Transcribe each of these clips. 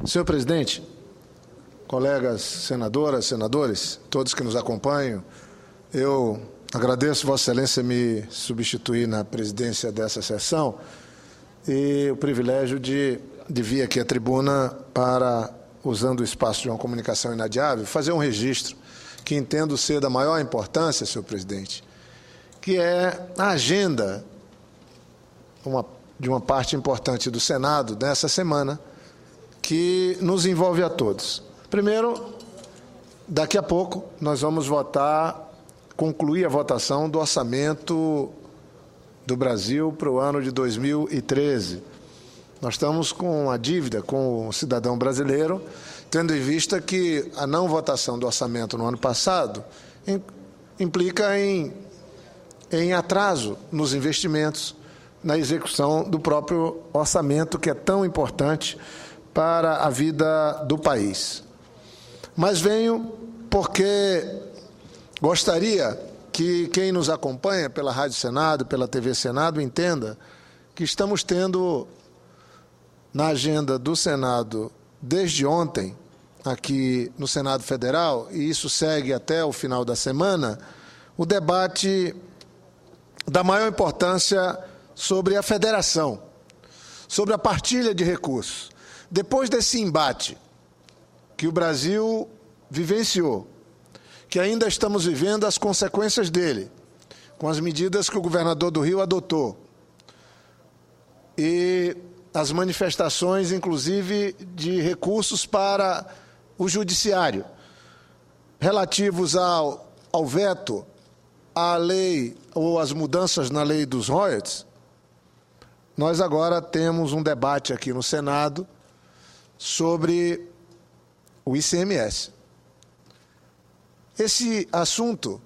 Senhor presidente, colegas senadoras, senadores, todos que nos acompanham, eu agradeço Vossa Excelência me substituir na presidência dessa sessão e o privilégio de vir aqui à tribuna para, usando o espaço de uma comunicação inadiável, fazer um registro que entendo ser da maior importância, senhor presidente, que é a agenda de uma parte importante do Senado nessa semana, que nos envolve a todos. Primeiro, daqui a pouco, nós vamos concluir a votação do orçamento do Brasil para o ano de 2013. Nós estamos com uma dívida com o cidadão brasileiro, tendo em vista que a não votação do orçamento no ano passado implica em atraso nos investimentos, na execução do próprio orçamento, que é tão importante para a vida do país. Mas venho porque gostaria que quem nos acompanha pela Rádio Senado, pela TV Senado, entenda que estamos tendo na agenda do Senado, desde ontem, aqui no Senado Federal, e isso segue até o final da semana, o debate da maior importância sobre a federação, sobre a partilha de recursos. Depois desse embate que o Brasil vivenciou, que ainda estamos vivendo as consequências dele, com as medidas que o governador do Rio adotou, e as manifestações, inclusive, de recursos para o judiciário, relativos ao veto à lei ou às mudanças na lei dos royalties, nós agora temos um debate aqui no Senado sobre o ICMS. Esse assunto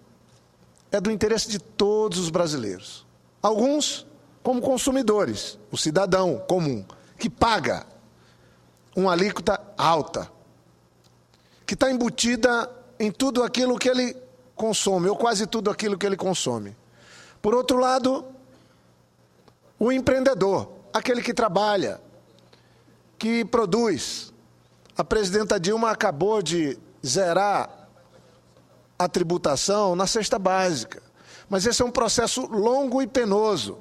é do interesse de todos os brasileiros. Alguns, como consumidores, o cidadão comum, que paga uma alíquota alta, que está embutida em tudo aquilo que ele consome, ou quase tudo aquilo que ele consome. Por outro lado, o empreendedor, aquele que trabalha, que produz. A presidenta Dilma acabou de zerar a tributação na cesta básica, mas esse é um processo longo e penoso,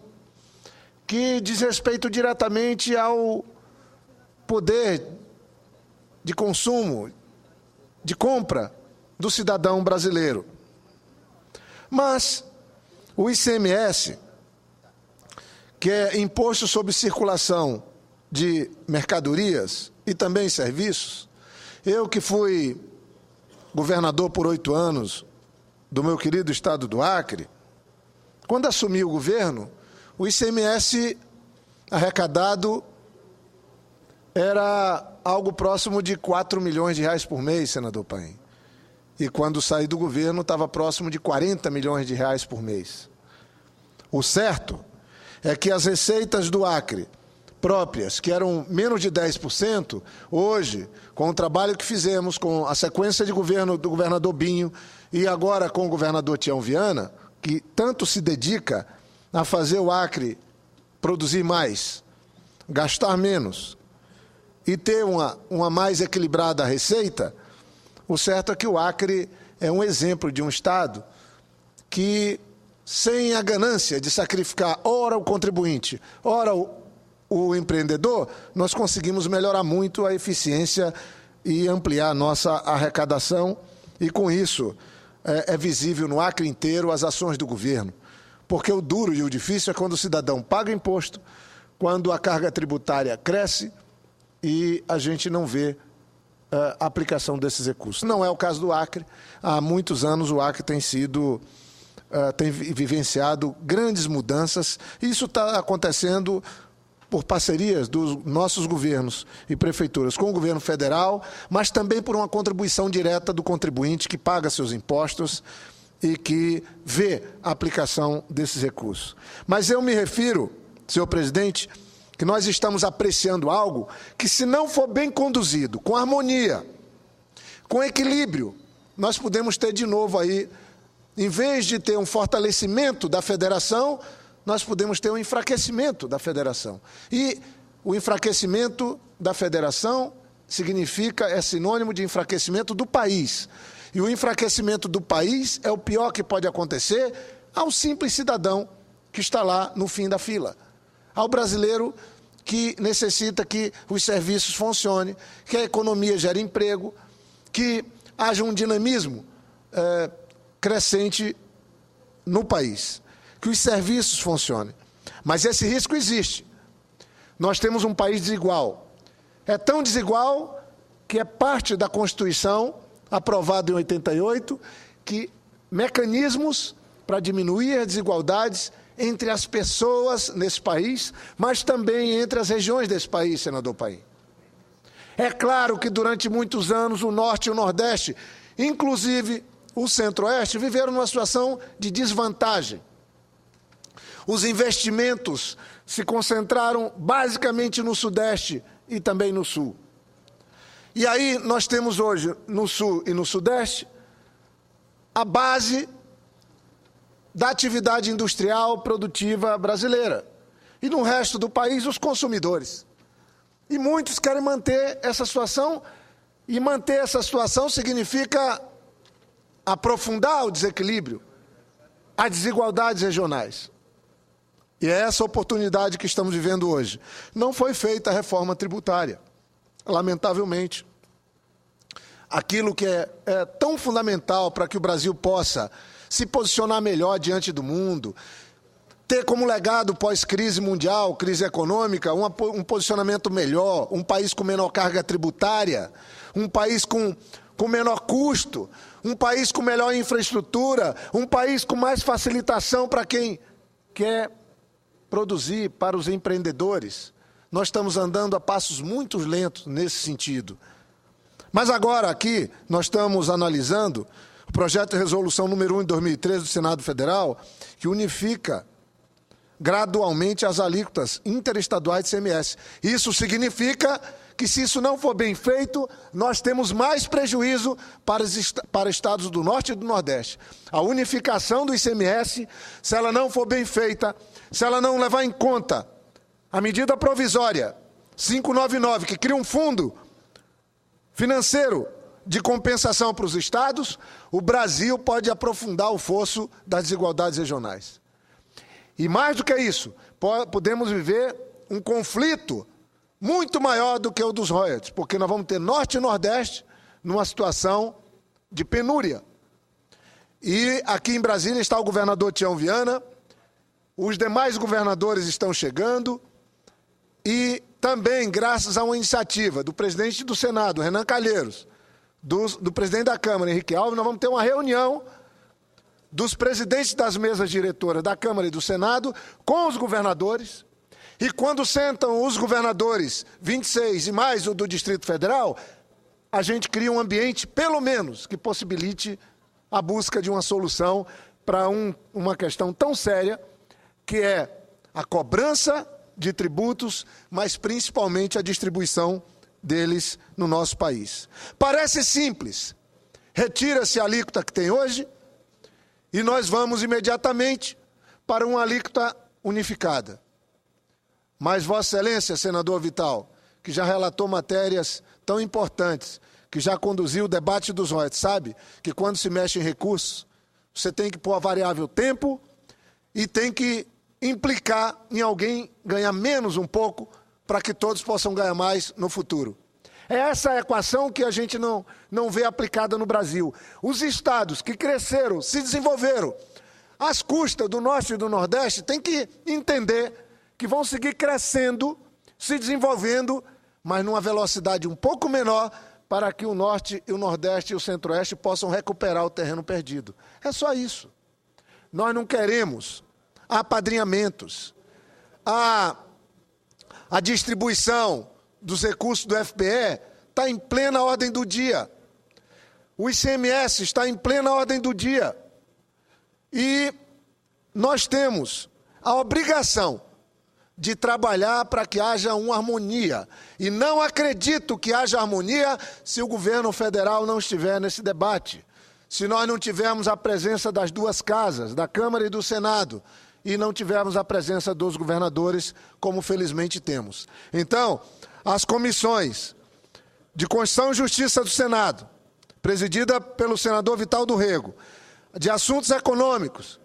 que diz respeito diretamente ao poder de consumo, de compra do cidadão brasileiro. Mas o ICMS, que é Imposto sobre Circulação de Mercadorias e também serviços, eu que fui governador por 8 anos do meu querido estado do Acre, quando assumi o governo, o ICMS arrecadado era algo próximo de 4 milhões de reais por mês, senador Paim. E quando saí do governo, estava próximo de 40 milhões de reais por mês. O certo é que as receitas do Acre próprias, que eram menos de 10%, hoje, com o trabalho que fizemos, com a sequência de governo do governador Binho e agora com o governador Tião Viana, que tanto se dedica a fazer o Acre produzir mais, gastar menos e ter uma mais equilibrada receita, o certo é que o Acre é um exemplo de um estado que, sem a ganância de sacrificar ora o contribuinte, ora o empreendedor, nós conseguimos melhorar muito a eficiência e ampliar a nossa arrecadação, e com isso é visível no Acre inteiro as ações do governo. Porque o duro e o difícil é quando o cidadão paga imposto, quando a carga tributária cresce e a gente não vê a aplicação desses recursos. Não é o caso do Acre. Há muitos anos o Acre tem vivenciado grandes mudanças, e isso está acontecendo por parcerias dos nossos governos e prefeituras com o governo federal, mas também por uma contribuição direta do contribuinte que paga seus impostos e que vê a aplicação desses recursos. Mas eu me refiro, senhor presidente, que nós estamos apreciando algo que, se não for bem conduzido, com harmonia, com equilíbrio, nós podemos ter de novo aí, em vez de ter um fortalecimento da federação, nós podemos ter um enfraquecimento da federação. E o enfraquecimento da federação é sinônimo de enfraquecimento do país. E o enfraquecimento do país é o pior que pode acontecer ao simples cidadão que está lá no fim da fila. Ao brasileiro que necessita que os serviços funcionem, que a economia gere emprego, que haja um dinamismo crescente no país, que os serviços funcionem. Mas esse risco existe. Nós temos um país desigual. É tão desigual que é parte da Constituição, aprovada em 88, que mecanismos para diminuir as desigualdades entre as pessoas nesse país, mas também entre as regiões desse país, senador Paim. É claro que durante muitos anos o Norte e o Nordeste, inclusive o Centro-Oeste, viveram numa situação de desvantagem. Os investimentos se concentraram basicamente no Sudeste e também no Sul. E aí nós temos hoje, no Sul e no Sudeste, a base da atividade industrial produtiva brasileira. E no resto do país, os consumidores. E muitos querem manter essa situação, e manter essa situação significa aprofundar o desequilíbrio, as desigualdades regionais. E é essa oportunidade que estamos vivendo hoje. Não foi feita a reforma tributária, lamentavelmente. Aquilo que é tão fundamental para que o Brasil possa se posicionar melhor diante do mundo, ter como legado pós-crise mundial, crise econômica, um posicionamento melhor, um país com menor carga tributária, um país com menor custo, um país com melhor infraestrutura, um país com mais facilitação para quem quer produzir, para os empreendedores. Nós estamos andando a passos muito lentos nesse sentido. Mas agora aqui nós estamos analisando o projeto de resolução número 1 de 2013 do Senado Federal, que unifica gradualmente as alíquotas interestaduais de ICMS. Isso significa que, se isso não for bem feito, nós temos mais prejuízo para estados do Norte e do Nordeste. A unificação do ICMS, se ela não for bem feita, se ela não levar em conta a medida provisória 599, que cria um fundo financeiro de compensação para os estados, o Brasil pode aprofundar o fosso das desigualdades regionais. E mais do que isso, podemos viver um conflito muito maior do que o dos royalties, porque nós vamos ter Norte e Nordeste numa situação de penúria. E aqui em Brasília está o governador Tião Viana, os demais governadores estão chegando, e também, graças a uma iniciativa do presidente do Senado, Renan Calheiros, do presidente da Câmara, Henrique Alves, nós vamos ter uma reunião dos presidentes das mesas diretoras da Câmara e do Senado com os governadores, e quando sentam os governadores, 26 e mais o do Distrito Federal, a gente cria um ambiente, pelo menos, que possibilite a busca de uma solução para uma questão tão séria, que é a cobrança de tributos, mas principalmente a distribuição deles no nosso país. Parece simples. Retira-se a alíquota que tem hoje e nós vamos imediatamente para uma alíquota unificada. Mas Vossa Excelência, senador Vital, que já relatou matérias tão importantes, que já conduziu o debate dos royalties, sabe que quando se mexe em recursos, você tem que pôr a variável tempo e tem que implicar em alguém ganhar menos um pouco para que todos possam ganhar mais no futuro. É essa a equação que a gente não vê aplicada no Brasil. Os estados que cresceram, se desenvolveram, às custas do Norte e do Nordeste, têm que entender que vão seguir crescendo, se desenvolvendo, mas numa velocidade um pouco menor, para que o Norte, o Nordeste e o Centro-Oeste possam recuperar o terreno perdido. É só isso. Nós não queremos apadrinhamentos. A distribuição dos recursos do FPE está em plena ordem do dia. O ICMS está em plena ordem do dia. E nós temos a obrigação de trabalhar para que haja uma harmonia. E não acredito que haja harmonia se o governo federal não estiver nesse debate. Se nós não tivermos a presença das duas casas, da Câmara e do Senado, e não tivermos a presença dos governadores, como felizmente temos. Então, as comissões de Constituição e Justiça do Senado, presidida pelo senador Vital do Rego, de Assuntos Econômicos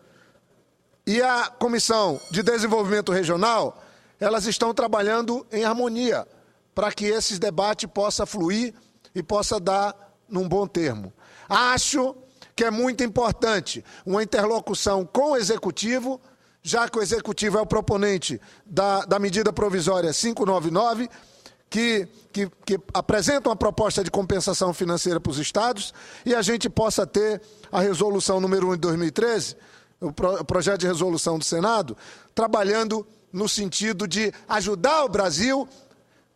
e a Comissão de Desenvolvimento Regional, elas estão trabalhando em harmonia para que esse debate possa fluir e possa dar num bom termo. Acho que é muito importante uma interlocução com o Executivo, já que o Executivo é o proponente da medida provisória 599, que apresenta uma proposta de compensação financeira para os estados, e a gente possa ter a resolução número 1 de 2013, o projeto de resolução do Senado, trabalhando no sentido de ajudar o Brasil,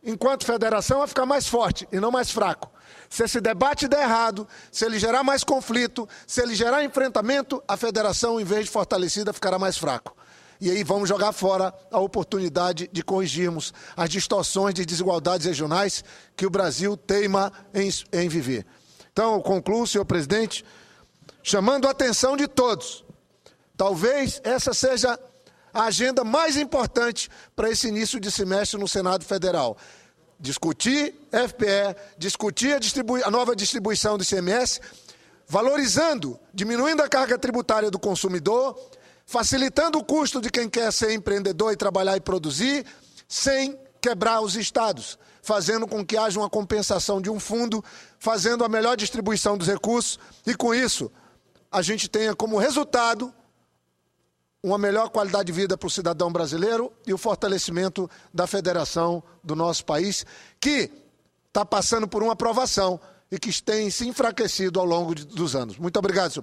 enquanto federação, a ficar mais forte e não mais fraco. Se esse debate der errado, se ele gerar mais conflito, se ele gerar enfrentamento, a federação, em vez de fortalecida, ficará mais fraco. E aí vamos jogar fora a oportunidade de corrigirmos as distorções de desigualdades regionais que o Brasil teima em viver. Então, eu concluo, senhor presidente, chamando a atenção de todos. Talvez essa seja a agenda mais importante para esse início de semestre no Senado Federal. Discutir FPE, discutir a nova distribuição do ICMS, valorizando, diminuindo a carga tributária do consumidor, facilitando o custo de quem quer ser empreendedor e trabalhar e produzir, sem quebrar os estados, fazendo com que haja uma compensação de um fundo, fazendo a melhor distribuição dos recursos e, com isso, a gente tenha como resultado uma melhor qualidade de vida para o cidadão brasileiro e o fortalecimento da federação do nosso país, que está passando por uma aprovação e que tem se enfraquecido ao longo dos anos. Muito obrigado, senhor.